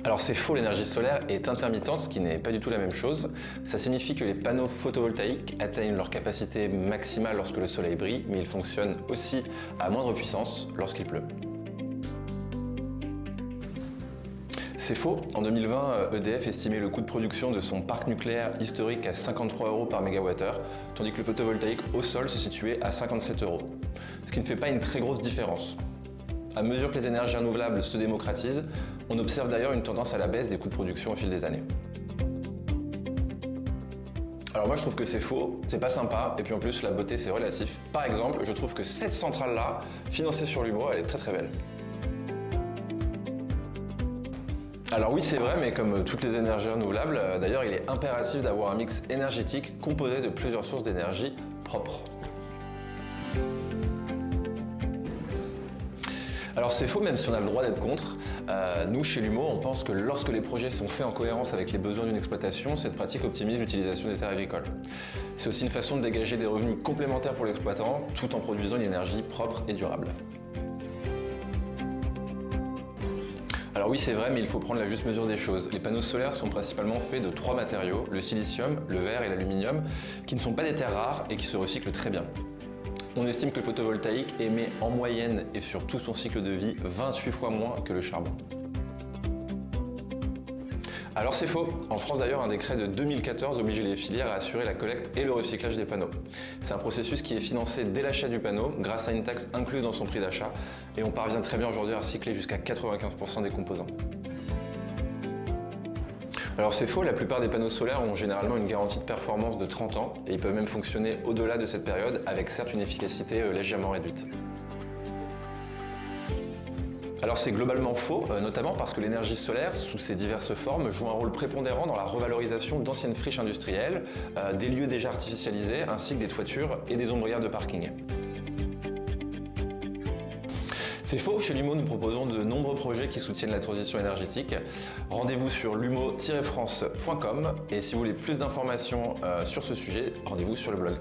Alors c'est faux, l'énergie solaire est intermittente, ce qui n'est pas du tout la même chose. Ça signifie que les panneaux photovoltaïques atteignent leur capacité maximale lorsque le soleil brille, mais ils fonctionnent aussi à moindre puissance lorsqu'il pleut. C'est faux. En 2020, EDF estimait le coût de production de son parc nucléaire historique à 53 € par mégawattheure, tandis que le photovoltaïque au sol se situait à 57 €. Ce qui ne fait pas une très grosse différence. À mesure que les énergies renouvelables se démocratisent, on observe d'ailleurs une tendance à la baisse des coûts de production au fil des années. Alors moi je trouve que c'est faux, c'est pas sympa, et puis en plus la beauté c'est relatif. Par exemple, je trouve que cette centrale-là, financée sur l'Humo, elle est très très belle. Alors oui, c'est vrai, mais comme toutes les énergies renouvelables, d'ailleurs, il est impératif d'avoir un mix énergétique composé de plusieurs sources d'énergie propres. Alors c'est faux, même si on a le droit d'être contre. Nous, chez l'Humo, on pense que lorsque les projets sont faits en cohérence avec les besoins d'une exploitation, cette pratique optimise l'utilisation des terres agricoles. C'est aussi une façon de dégager des revenus complémentaires pour l'exploitant, tout en produisant une énergie propre et durable. Alors oui, c'est vrai, mais il faut prendre la juste mesure des choses. Les panneaux solaires sont principalement faits de 3 matériaux, le silicium, le verre et l'aluminium, qui ne sont pas des terres rares et qui se recyclent très bien. On estime que le photovoltaïque émet en moyenne et sur tout son cycle de vie 28 fois moins que le charbon. Alors c'est faux. En France d'ailleurs, un décret de 2014 oblige les filières à assurer la collecte et le recyclage des panneaux. C'est un processus qui est financé dès l'achat du panneau grâce à une taxe incluse dans son prix d'achat et on parvient très bien aujourd'hui à recycler jusqu'à 95% des composants. Alors c'est faux, la plupart des panneaux solaires ont généralement une garantie de performance de 30 ans et ils peuvent même fonctionner au-delà de cette période avec certes une efficacité légèrement réduite. Alors c'est globalement faux, notamment parce que l'énergie solaire, sous ses diverses formes, joue un rôle prépondérant dans la revalorisation d'anciennes friches industrielles, des lieux déjà artificialisés, ainsi que des toitures et des ombrières de parking. C'est faux, chez l'Humo, nous proposons de nombreux projets qui soutiennent la transition énergétique. Rendez-vous sur lumo-france.com et si vous voulez plus d'informations sur ce sujet, rendez-vous sur le blog.